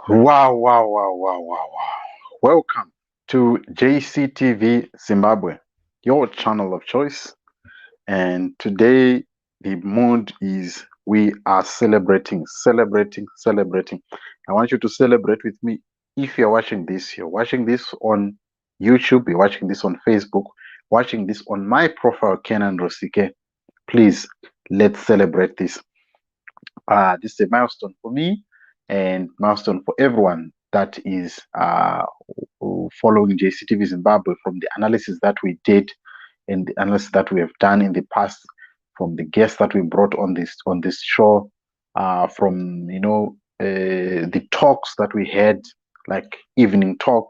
Wow, wow, wow, wow, wow, wow. Welcome to JCTV Zimbabwe, your channel of choice. And today the mood is we are celebrating, celebrating, celebrating. I want you to celebrate with me. If you're watching this on YouTube, you're watching this on Facebook, watching this on my profile, Kenan Rosike. Please, let's celebrate this. This is a milestone for me and milestone for everyone that is following JCTV Zimbabwe from the analysis that we did and the analysis that we have done in the past, from the guests that we brought on this show, from the talks that we had, like evening talk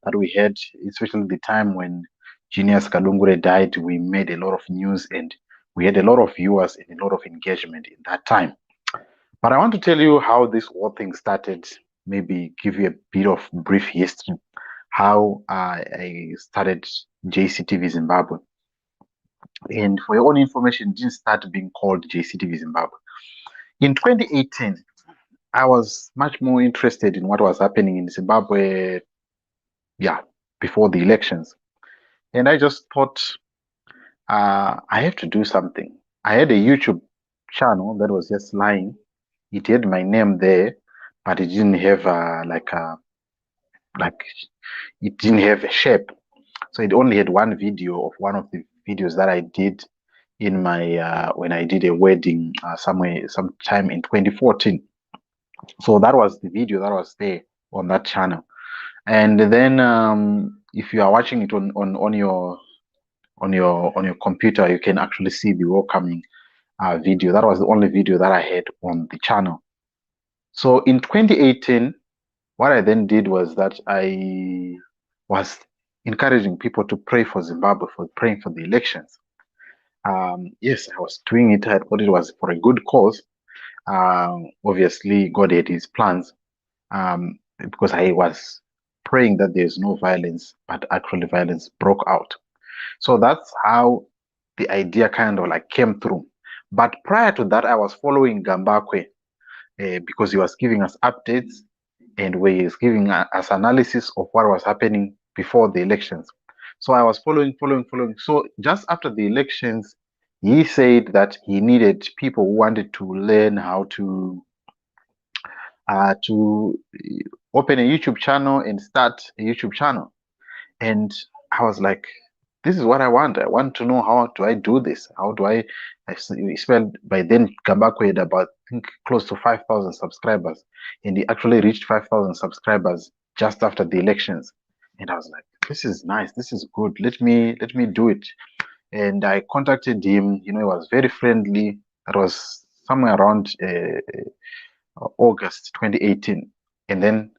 that we had, especially the time when Genius Kalungure died. We made a lot of news and we had a lot of viewers and a lot of engagement in that time. But I want to tell you how this whole thing started, maybe give you a bit of brief history, how I started JCTV Zimbabwe. And for your own information, it didn't start being called JCTV Zimbabwe. In 2018, I was much more interested in what was happening in Zimbabwe, before the elections. And I just thought, I have to do something. I had a YouTube channel that was just lying. It had my name there, but it didn't have it didn't have a shape. So it only had one video of one of the videos that I did in my when I did a wedding sometime in 2014. So that was the video that was there on that channel. And then if you are watching it on your computer, you can actually see the welcoming video. That was the only video that I had on the channel. So in 2018, what I then did was that I was encouraging people to pray for Zimbabwe, for praying for the elections. Yes, I was doing it. I thought it was for a good cause. Obviously, God had his plans, because I was praying that there's no violence, but actually violence broke out. So that's how the idea kind of like came through. But prior to that, I was following Gambakwe because he was giving us updates and he was giving us analysis of what was happening before the elections. So I was following. So just after the elections, he said that he needed people who wanted to learn how to open a YouTube channel and start a YouTube channel. And I was like, this is what I want. I want to know, how do I do this? How do I spent by then Gambakwe had about, I think, close to 5,000 subscribers, and he actually reached 5,000 subscribers just after the elections. And I was like, this is nice, this is good. Let me do it. And I contacted him. He was very friendly. That was somewhere around August 2018, and then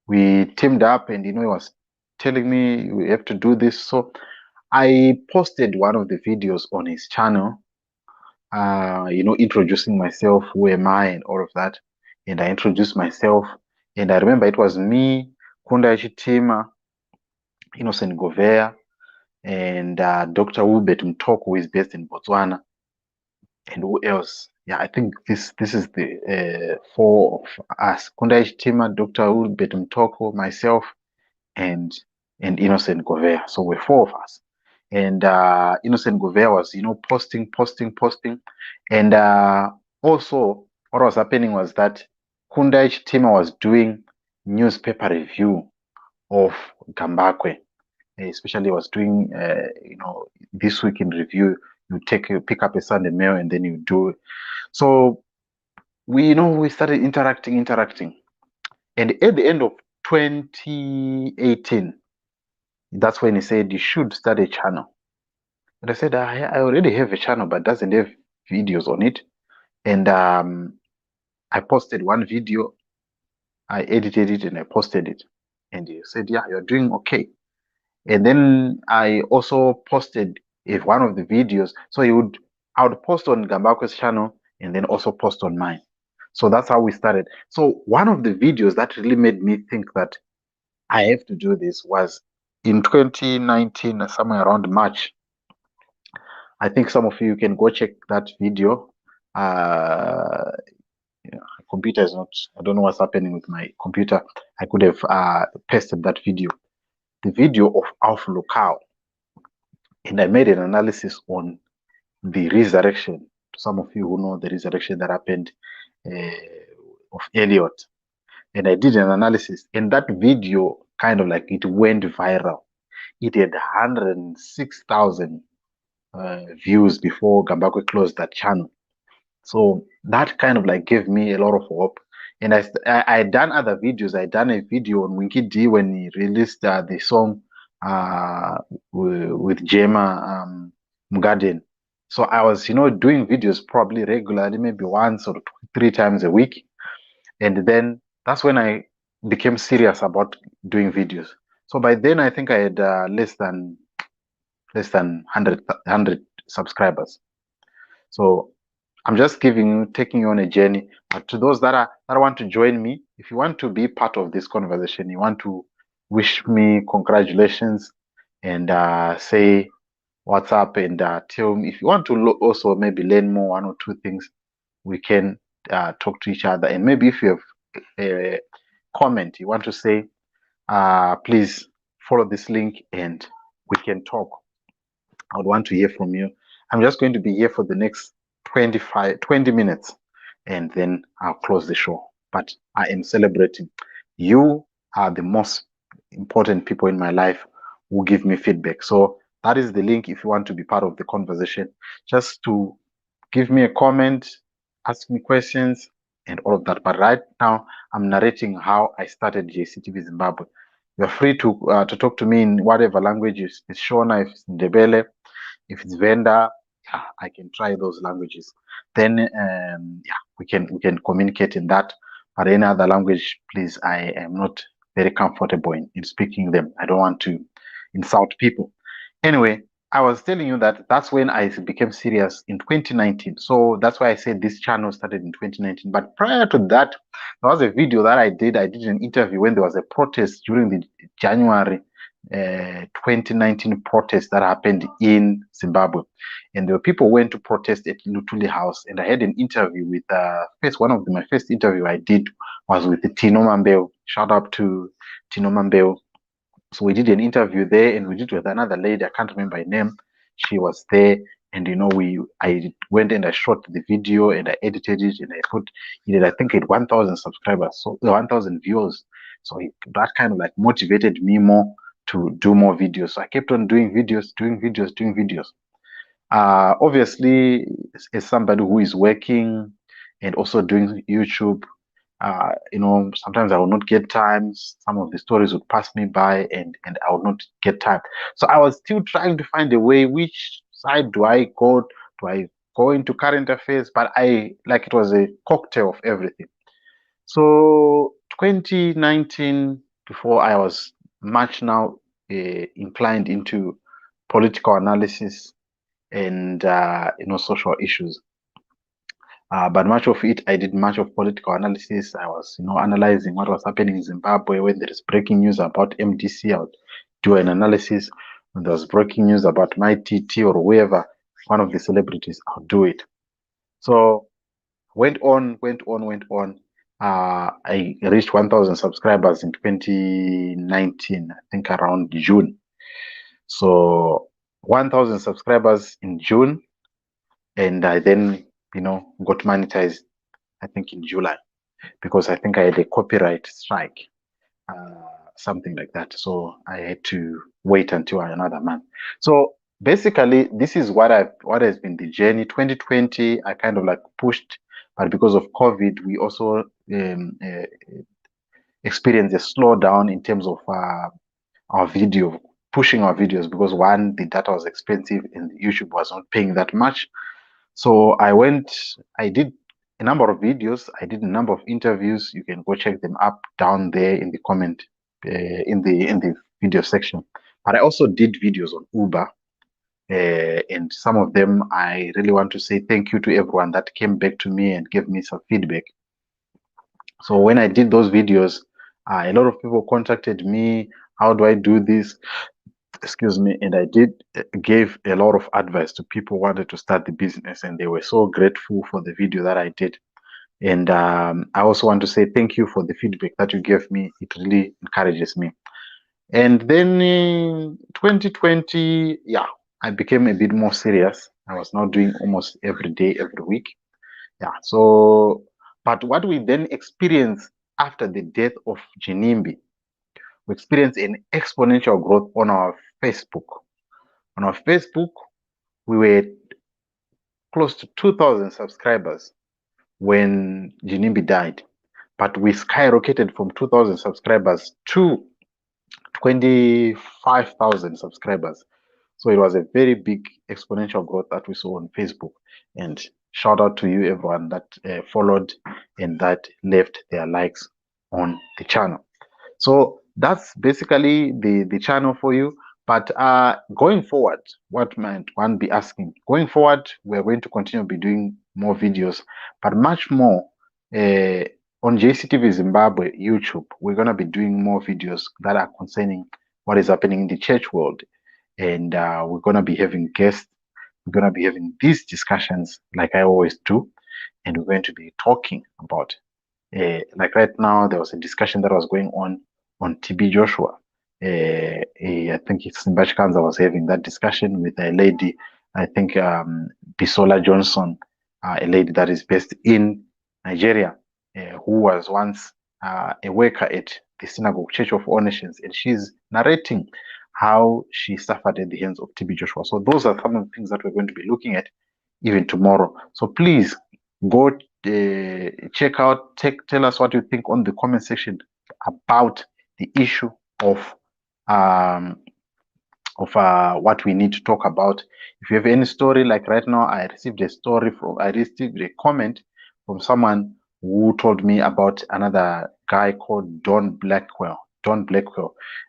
we teamed up, and he was telling me we have to do this. So I posted one of the videos on his channel, introducing myself, who am I, and all of that. And I introduced myself, and I remember it was me, Kunda Chitima, Innocent Govea, and Dr. Hubert Mtoko, who is based in Botswana, and who else? Yeah, I think this is the four of us: Kunda Chitima, Dr. Hubert Mtoko, myself, and Innocent Govea. So we're four of us. And Innocent Govea was, posting. And also, what was happening was that Kundai Chitima was doing newspaper review of Gambakwe. Especially was doing, this week in review. You pick up a Sunday Mail and then you do it. So we started interacting. And at the end of 2018, that's when he said you should start a channel. And I said, I already have a channel, but doesn't have videos on it. And I posted one video, I edited it and I posted it. And he said, yeah, you're doing okay. And then I also posted one of the videos. So I would post on Gambakwe's channel and then also post on mine. So that's how we started. So one of the videos that really made me think that I have to do this was in 2019, somewhere around March. I think some of you can go check that video. My computer computer is not, I don't know what's happening with my computer. I could have pasted that video, the video of Alpha Locale, and I made an analysis on the resurrection. Some of you who know the resurrection that happened of Elliot, and I did an analysis, and that video kind of like it went viral. It had 106,000 views before Gambakwe closed that channel. So that kind of like gave me a lot of hope. And I had done other videos. I done a video on Winky D when he released the song with Jema Mugaden. So I was, doing videos probably regularly, maybe once or 3 times a week. And then that's when I became serious about doing videos. So by then I think I had less than 100 subscribers. So I'm just taking you on a journey. But to those that want to join me, if you want to be part of this conversation, you want to wish me congratulations and say what's up, and tell me if you want to also maybe learn more, 1 or 2 things, we can talk to each other. And maybe if you have a comment you want to say, please follow this link and we can talk. I would want to hear from you. I'm just going to be here for the next 20 minutes, and then I'll close the show. But I am celebrating. You are the most important people in my life who give me feedback. So that is the link if you want to be part of the conversation. Just to give me a comment, ask me questions, and all of that. But right now, I'm narrating how I started JCTV Zimbabwe. You're free to talk to me in whatever language is Shona, if it's Ndebele, if it's Venda, yeah, I can try those languages. Then yeah, we can communicate in that. But any other language, please, I am not very comfortable in speaking them. I don't want to insult people. Anyway, I was telling you that that's when I became serious in 2019. So that's why I said this channel started in 2019. But prior to that, there was a video that I did. I did an interview when there was a protest during the January 2019 protest that happened in Zimbabwe, and there were people who went to protest at Lutuli House, and I had an interview with my first interview I did was with Tino Mambeo. Shout out to Tino Mambeo. So we did an interview there, and we did with another lady, I can't remember her name. She was there, and I went and I shot the video and I edited it, and I put it, I think it 1,000 subscribers, so 1,000 views. So that kind of like motivated me more to do more videos. So I kept on doing videos. Obviously, as somebody who is working and also doing YouTube, sometimes I will not get time. Some of the stories would pass me by, and I would not get time. So I was still trying to find a way. Which side do I go? Do I go into current affairs? But it was a cocktail of everything. So 2019, before I was much now inclined into political analysis and social issues. But much of it, I did much of political analysis. I was analyzing what was happening in Zimbabwe. When there is breaking news about MDC, I would do an analysis. When there was breaking news about my TT or whoever, one of the celebrities, I'll do it. So went on. I reached 1,000 subscribers in 2019, I think around June. So 1,000 subscribers in June, and I then got monetized, I think in July, because I think I had a copyright strike, something like that. So I had to wait until another month. So basically, this is what has been the journey. 2020, I kind of like pushed, but because of COVID, we also experienced a slowdown in terms of pushing our videos, because one, the data was expensive and YouTube was not paying that much. So I did a number of videos. I did a number of interviews. You can go check them up down there in the comment, in the video section. But I also did videos on Uber. And some of them, I really want to say thank you to everyone that came back to me and gave me some feedback. So when I did those videos, a lot of people contacted me. How do I do this? Excuse me. And I gave a lot of advice to people who wanted to start the business, and they were so grateful for the video that I did. And I also want to say thank you for the feedback that you gave me. It really encourages me. And then in 2020, yeah, I became a bit more serious. I was now doing almost every day, every week. Yeah. So, but what we then experienced after the death of Jinimbi, we experienced an exponential growth on our Facebook. On our Facebook, we were close to 2,000 subscribers when Jinimbi died, but we skyrocketed from 2,000 subscribers to 25,000 subscribers. So it was a very big exponential growth that we saw on Facebook. And shout out to you, everyone that followed and that left their likes on the channel. So that's basically the channel for you. But going forward, what might one be asking? Going forward, we're going to continue to be doing more videos, but much more on JCTV Zimbabwe YouTube. We're going to be doing more videos that are concerning what is happening in the church world. And we're going to be having guests. We're going to be having these discussions like I always do. And we're going to be talking about like right now, there was a discussion that was going on TB Joshua. I think it's Simbachkanza was having that discussion with a lady, I think Bisola Johnson, a lady that is based in Nigeria, who was once a worker at the Synagogue Church of All Nations, and she's narrating how she suffered at the hands of TB Joshua. So those are some of the things that we're going to be looking at even tomorrow. So please go check out, tell us what you think on the comment section about the issue of what we need to talk about. If you have any story, like right now, I received a comment from someone who told me about another guy called Don Blackwell.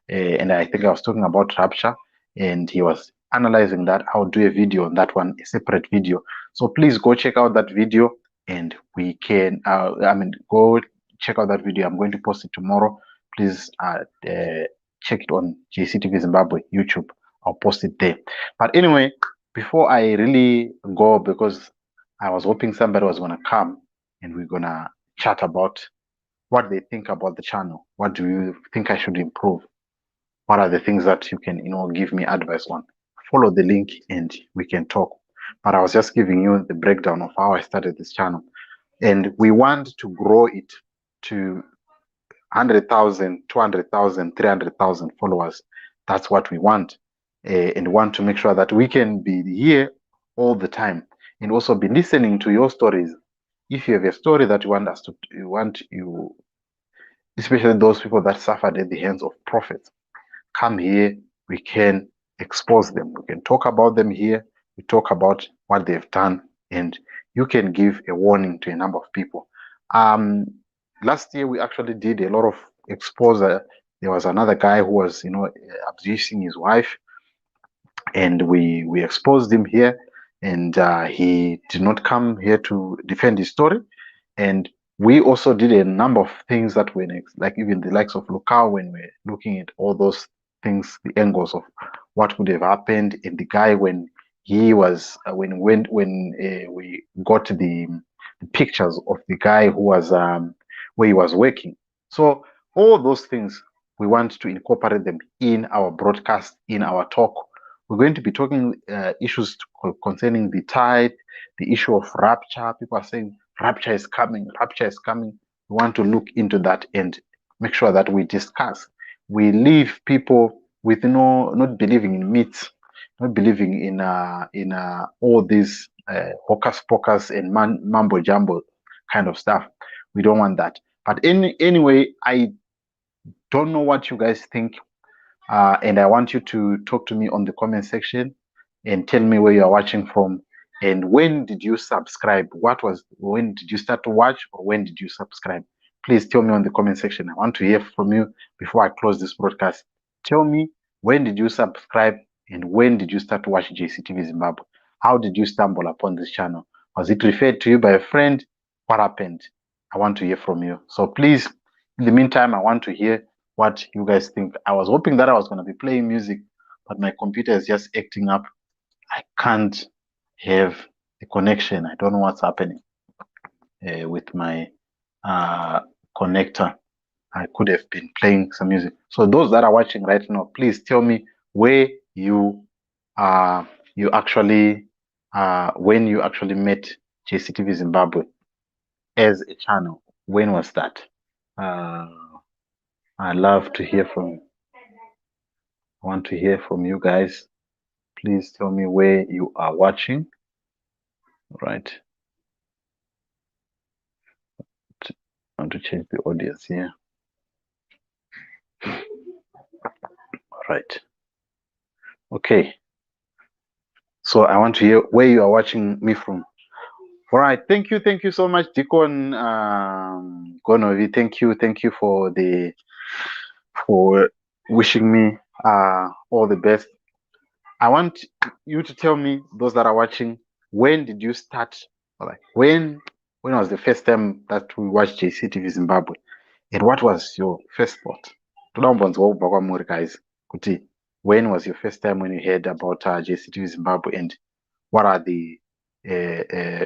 And I think I was talking about rapture, and he was analyzing that. I'll do a video on that one, a separate video. So please go check out that video, and we can, go check out that video. I'm going to post it tomorrow. Please check it on JCTV Zimbabwe YouTube. I'll post it there. But anyway, before I really go, because I was hoping somebody was going to come and we're going to chat about what they think about the channel. What do you think I should improve? What are the things that you can, give me advice on? Follow the link and we can talk. But I was just giving you the breakdown of how I started this channel. And we want to grow it to 100,000, 200,000, 300,000 followers. That's what we want. And want to make sure that we can be here all the time and also be listening to your stories. If you have a story that you especially those people that suffered at the hands of prophets, come here. We can expose them. We can talk about them here. We talk about what they've done, and you can give a warning to a number of people. Last year we actually did a lot of exposure. There was another guy who was, abusing his wife, and we exposed him here, and he did not come here to defend his story. And we also did a number of things that were like even the likes of Lukau, when we're looking at all those things, the angles of what could have happened. And the guy, when he was when we got the pictures of the guy who was where he was working. So all those things, we want to incorporate them in our broadcast, in our talk. We're going to be talking issues concerning the tithe, the issue of rapture. People are saying rapture is coming, rapture is coming. We want to look into that and make sure that we discuss. We leave people with not believing in myths, not believing in all these hocus pocus and mumbo jumbo kind of stuff. We don't want that. But anyway, I don't know what you guys think, and I want you to talk to me on the comment section and tell me where you are watching from, and when did you subscribe? When did you start to watch, or when did you subscribe? Please tell me on the comment section. I want to hear from you before I close this broadcast. Tell me, when did you subscribe, and when did you start to watch JCTV Zimbabwe? How did you stumble upon this channel? Was it referred to you by a friend? What happened? I want to hear from you. So please, in the meantime, I want to hear what you guys think. I was hoping that I was going to be playing music, but my computer is just acting up. I can't have the connection. I don't know what's happening. with my connector, I could have been playing some music. So those that are watching right now, please tell me where you actually when you actually met JCTV Zimbabwe as a channel. When was that? I love to hear from. I want to hear from you guys. Please tell me where you are watching. Right. I want to change the audience here. Right. Okay. So I want to hear where you are watching me from. All right. Thank you so much, Deacon Gonovi. Thank you for wishing me all the best. I want you to tell me, those that are watching, when did you start? Like when was the first time that we watched JCTV Zimbabwe, and what was your first thought? Guys, Kuti, when was your first time when you heard about JCTV Zimbabwe, and what are the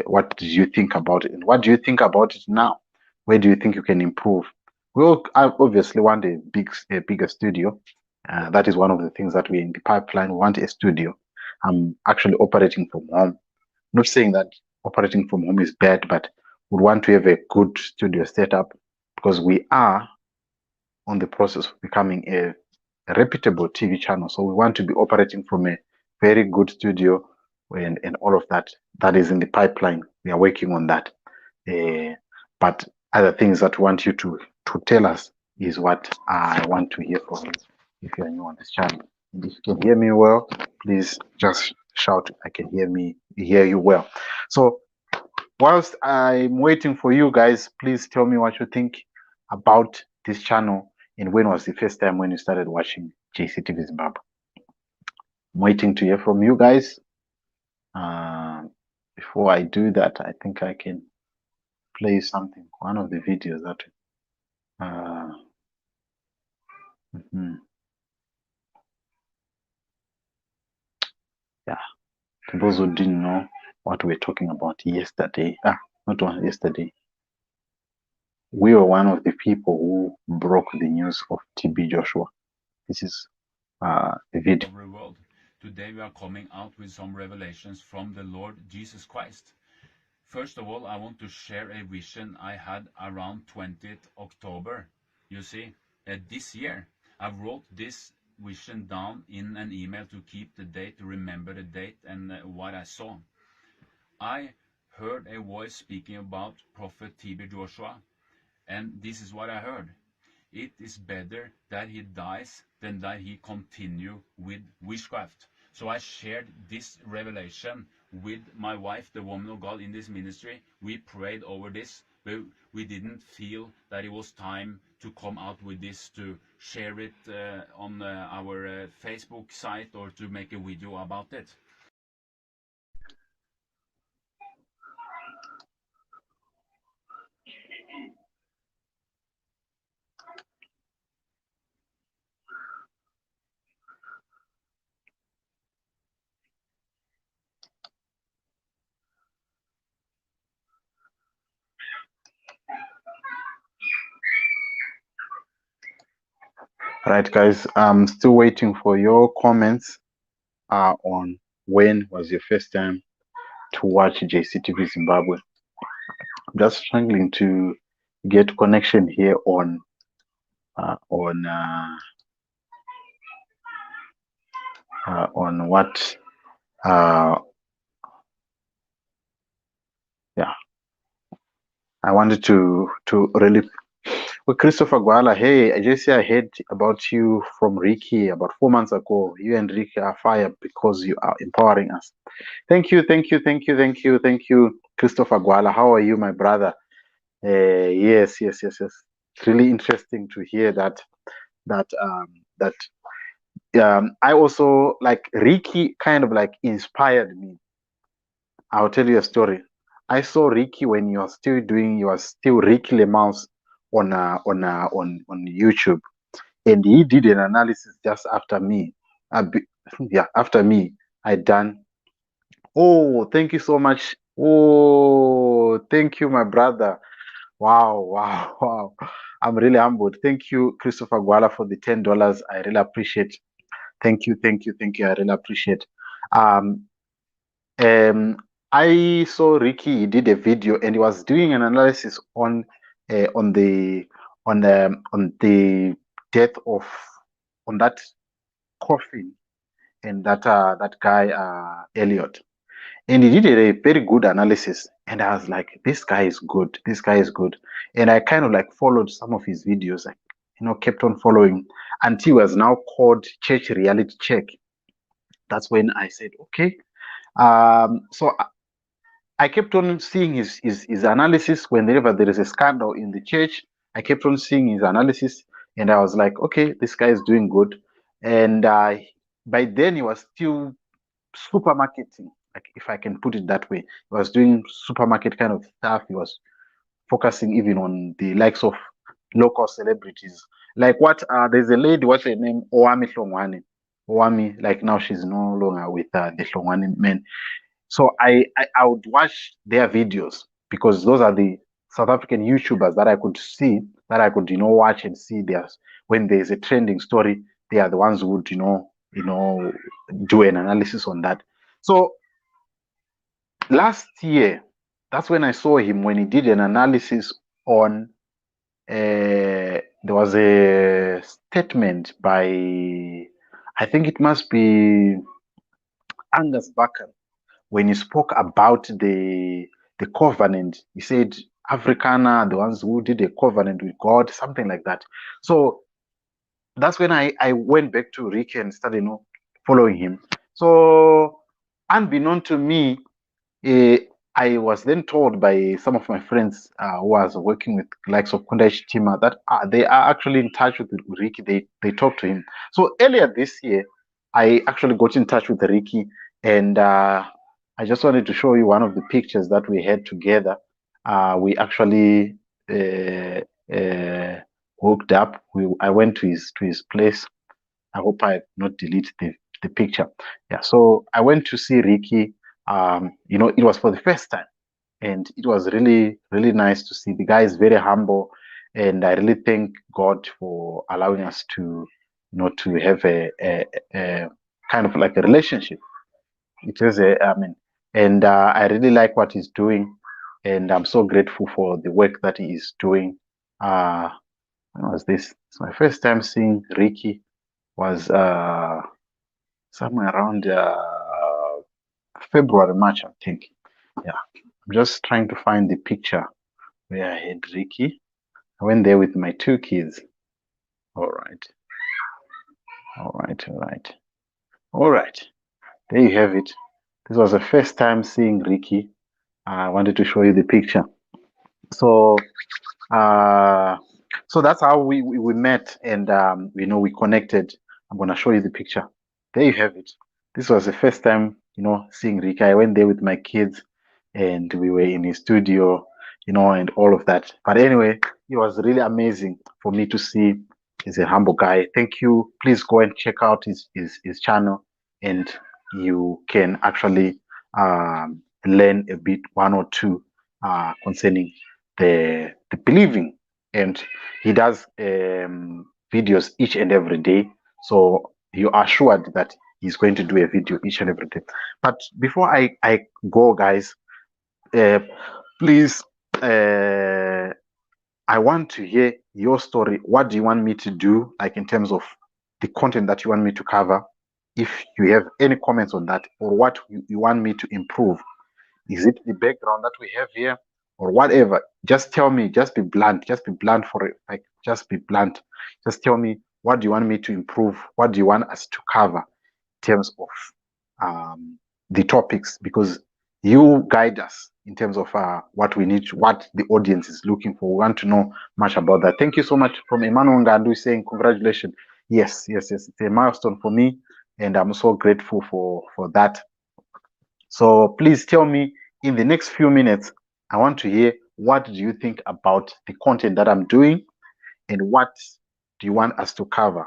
what did you think about it, and what do you think about it now? Where do you think you can improve? We all obviously want a bigger studio. That is one of the things that we're in the pipeline. We want a studio. I'm actually operating from home. Not saying that operating from home is bad, but we want to have a good studio setup because we are on the process of becoming a reputable TV channel. So we want to be operating from a very good studio, and all of that. That is in the pipeline. We are working on that. But other things that we want you to tell us is what I want to hear from you if you are new on this channel. And if you can hear me well, please just shout, I can hear you well. So whilst I'm waiting for you guys, please tell me what you think about this channel, and when was the first time when you started watching JCTV Zimbabwe. I'm waiting to hear from you guys. Before I do that, I think I can play something, one of the videos that yeah, for those who didn't know what we're talking about yesterday, not yesterday, we were one of the people who broke the news of TB Joshua. This is a video. World. Today we are coming out with some revelations from the Lord Jesus Christ. First of all, I want to share a vision I had around 20th October. You see, this year, I wrote this vision down in an email to keep the date, to remember the date and what I saw. I heard a voice speaking about Prophet TB Joshua, and this is what I heard. It is better that he dies than that he continue with witchcraft. So I shared this revelation with my wife, the woman of God in this ministry. We prayed over this, but we didn't feel that it was time to come out with this, to share it on our Facebook site or to make a video about it. Right, guys, I'm still waiting for your comments on when was your first time to watch JCTV Zimbabwe. I'm just struggling to get connection here on what yeah, I wanted to really. Well, Christopher Guala, hey, I heard about you from Ricky about 4 months ago. You and Ricky are fire because you are empowering us. Thank you, Christopher Guala. How are you, my brother? Yes. It's really interesting to hear that I also, like, Ricky kind of like inspired me. I'll tell you a story. I saw Ricky when you was still Ricky Lemans on YouTube, and he did an analysis just after me. After me, I done. Oh, thank you so much, Oh, thank you, my brother. Wow, wow, wow. I'm really humbled. Thank you, Christopher Guala, for the $10. I really appreciate. Thank you, thank you, thank you. I really appreciate. Um, um, I saw Ricky. He did a video and he was doing an analysis on the death of on that coffin and that guy Elliot. And he did a very good analysis. And I was like, this guy is good. This guy is good. And I kind of like followed some of his videos, like, kept on following until he was now called Church Reality Check. That's when I said, okay. So I kept on seeing his analysis whenever there is a scandal in the church. I kept on seeing his analysis, and I was like, okay, this guy is doing good. And by then, he was still supermarketing, like if I can put it that way. He was doing supermarket kind of stuff. He was focusing even on the likes of local celebrities. Like what? There's a lady. What's her name? Owami Hlongwane. Owami. Like now she's no longer with the Hlongwane men. So I would watch their videos because those are the South African YouTubers that I could see, that I could watch and see theirs. When there's a trending story, they are the ones who would do an analysis on that. So last year, that's when I saw him when he did an analysis on. There was a statement by, I think it must be Angus Buchan, when he spoke about the covenant. He said Afrikaner, the ones who did a covenant with God, something like that. So that's when I went back to Rick and started following him. So unbeknown to me, I was then told by some of my friends who was working with likes of Kundaish Tima that they are actually in touch with Ricky. They talked to him. So earlier this year, I actually got in touch with Ricky, and I just wanted to show you one of the pictures that we had together. We actually hooked up. I went to his place. I hope I not delete the picture. Yeah, so I went to see Ricky. It was for the first time, and it was really, really nice to see. The guy is very humble, and I really thank God for allowing us to, to have a kind of like a relationship. It is and I really like what he's doing, and I'm so grateful for the work that he is doing. When was this? It's my first time seeing Ricky. Was somewhere around February, March, I think. Yeah, I'm just trying to find the picture where I had Ricky. I went there with my two kids. All right, all right, all right, all right. There you have it. This was the first time seeing Ricky. I wanted to show you the picture. So, uh, so that's how we met, and we connected. I'm gonna show you the picture. There you have it. This was the first time, seeing Ricky. I went there with my kids, and we were in his studio, and all of that. But anyway, it was really amazing for me to see. He's a humble guy. Thank you. Please go and check out his channel, and you can actually learn a bit, one or two, concerning the believing. And he does videos each and every day, so you are assured that he's going to do a video each and every day. But before I go, guys, please, I want to hear your story. What do you want me to do, like in terms of the content that you want me to cover? If you have any comments on that, or what you want me to improve, is it the background that we have here, or whatever? Just tell me. Just be blunt. Just be blunt for it. Like, just be blunt. Just tell me, what do you want me to improve? What do you want us to cover in terms of the topics? Because you guide us in terms of what we need, what the audience is looking for. We want to know much about that. Thank you so much. From Emmanuel Ngandu saying congratulations. Yes. It's a milestone for me, and I'm so grateful for that. So please tell me, in the next few minutes, I want to hear, what do you think about the content that I'm doing, and what do you want us to cover?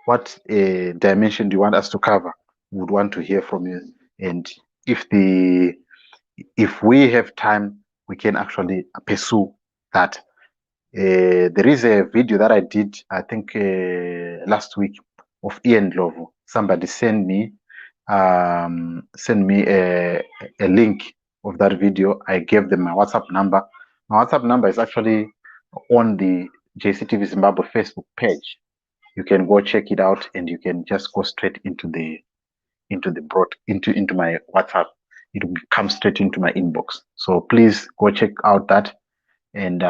What dimension do you want us to cover? We would want to hear from you. And if the if we have time, we can actually pursue that. There is a video that I did, I think last week, of Ian Lovo. Somebody sent me a link of that video. I gave them my WhatsApp number. My WhatsApp number is actually on the JCTV Zimbabwe Facebook page. You can go check it out, and you can just go straight into my WhatsApp. It will come straight into my inbox. So please go check out that. And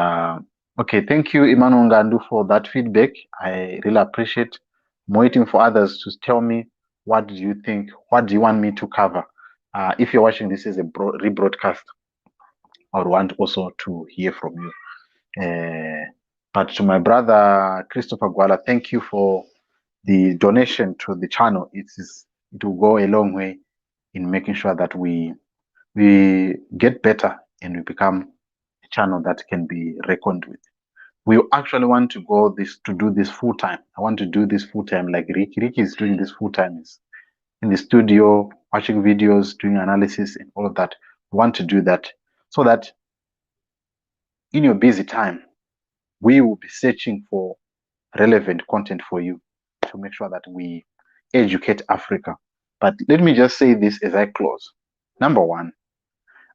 okay, thank you, Emmanuel Ngandu, for that feedback. I really appreciate. I'm waiting for others to tell me, what do you think? What do you want me to cover? If you're watching this as a rebroadcast, I would want also to hear from you. But to my brother Christopher Gwala, thank you for the donation to the channel. It will go a long way in making sure that we get better and we become a channel that can be reckoned with. We actually want to do this full time. I want to do this full time like Ricky. Ricky is doing this full time. He's in the studio, watching videos, doing analysis and all of that. We want to do that so that in your busy time, we will be searching for relevant content for you to make sure that we educate Africa. But let me just say this as I close. Number one,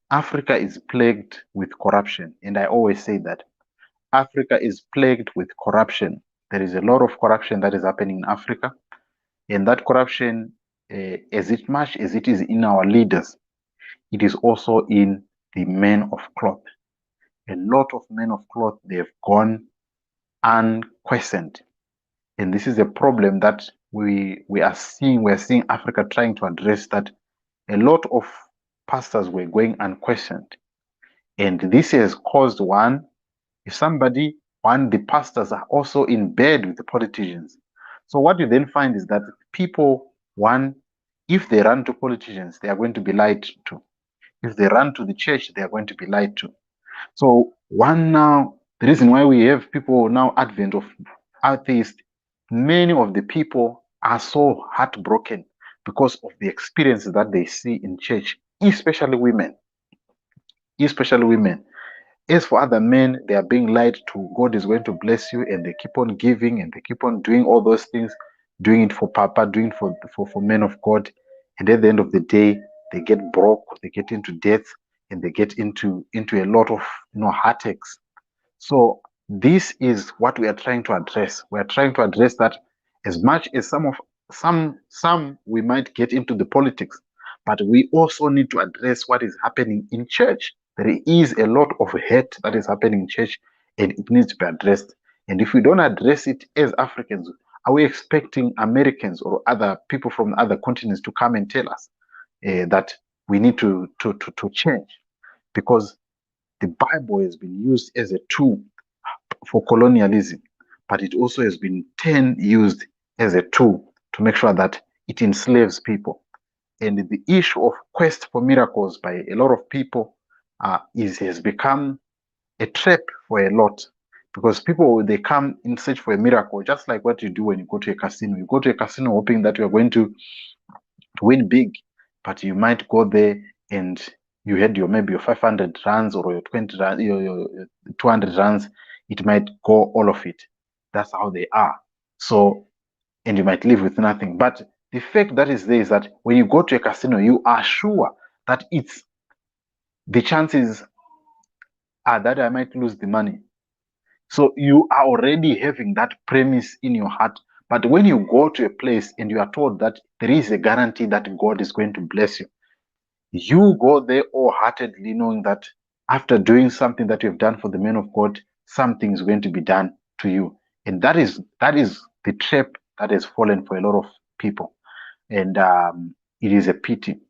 Africa is plagued with corruption. And I always say that Africa is plagued with corruption. There is a lot of corruption that is happening in Africa. And that corruption, as much as it is in our leaders, it is also in the men of cloth. A lot of men of cloth, they have gone unquestioned. And this is a problem that we are seeing. We are seeing Africa trying to address that. A lot of pastors were going unquestioned. And this has caused the pastors are also in bed with the politicians. So what you then find is that people, if they run to politicians, they are going to be lied to. If they run to the church, they are going to be lied to. So the reason why we have people now, advent of atheists, many of the people are so heartbroken because of the experiences that they see in church, especially women. As for other men, they are being lied to. God is going to bless you, and they keep on giving and they keep on doing all those things, doing it for Papa, doing it for men of God. And at the end of the day, they get broke, they get into debt, and they get into a lot of heartaches. So this is what we are trying to address. We are trying to address that. As much as some we might get into the politics, but we also need to address what is happening in church. There is a lot of hate that is happening in church, and it needs to be addressed. And if we don't address it as Africans, are we expecting Americans or other people from other continents to come and tell us that we need to change? Because the Bible has been used as a tool for colonialism, but it also has been used as a tool to make sure that it enslaves people. And the issue of quest for miracles by a lot of people has become a trap for a lot, because people, they come in search for a miracle, just like what you do when you go to a casino. You go to a casino hoping that you are going to win big, but you might go there and you had maybe your 500 rands or your 20 rands, your 200 rands. It might go all of it. That's how they are. So, and you might leave with nothing. But the fact that is there is that when you go to a casino, you are sure that the chances are that I might lose the money. So you are already having that premise in your heart. But when you go to a place and you are told that there is a guarantee that God is going to bless you, you go there wholeheartedly knowing that after doing something that you have done for the man of God, something is going to be done to you. And that is the trap that has fallen for a lot of people. And it is a pity.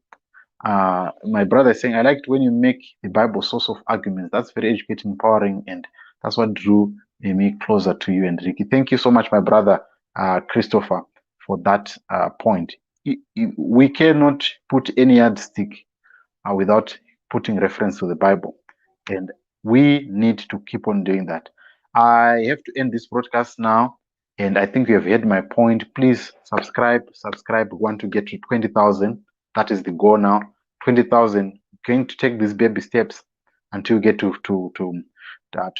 My brother is saying, I liked when you make the Bible source of arguments. That's very educating, empowering, and that's what drew me closer to you and Ricky. Thank you so much, my brother Christopher, for that point. We cannot put any yardstick without putting reference to the Bible, and we need to keep on doing that. I have to end this broadcast now, and I think you have heard my point. Please subscribe. We want to get to 20,000. That is the goal now. 20,000 going to take these baby steps until you get to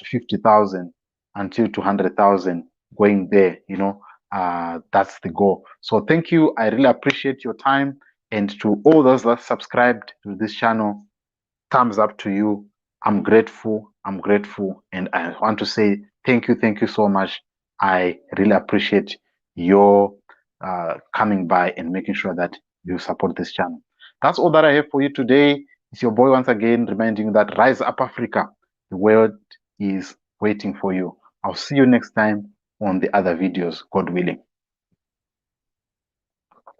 50,000, until 200,000, going there. That's the goal. So thank you. I really appreciate your time, and to all those that subscribed to this channel, thumbs up to you. I'm grateful, and I want to say thank you so much. I really appreciate your coming by and making sure that you support this channel. That's all that I have for you today. It's your boy once again reminding you that rise up, Africa. The world is waiting for you. I'll see you next time on the other videos, God willing.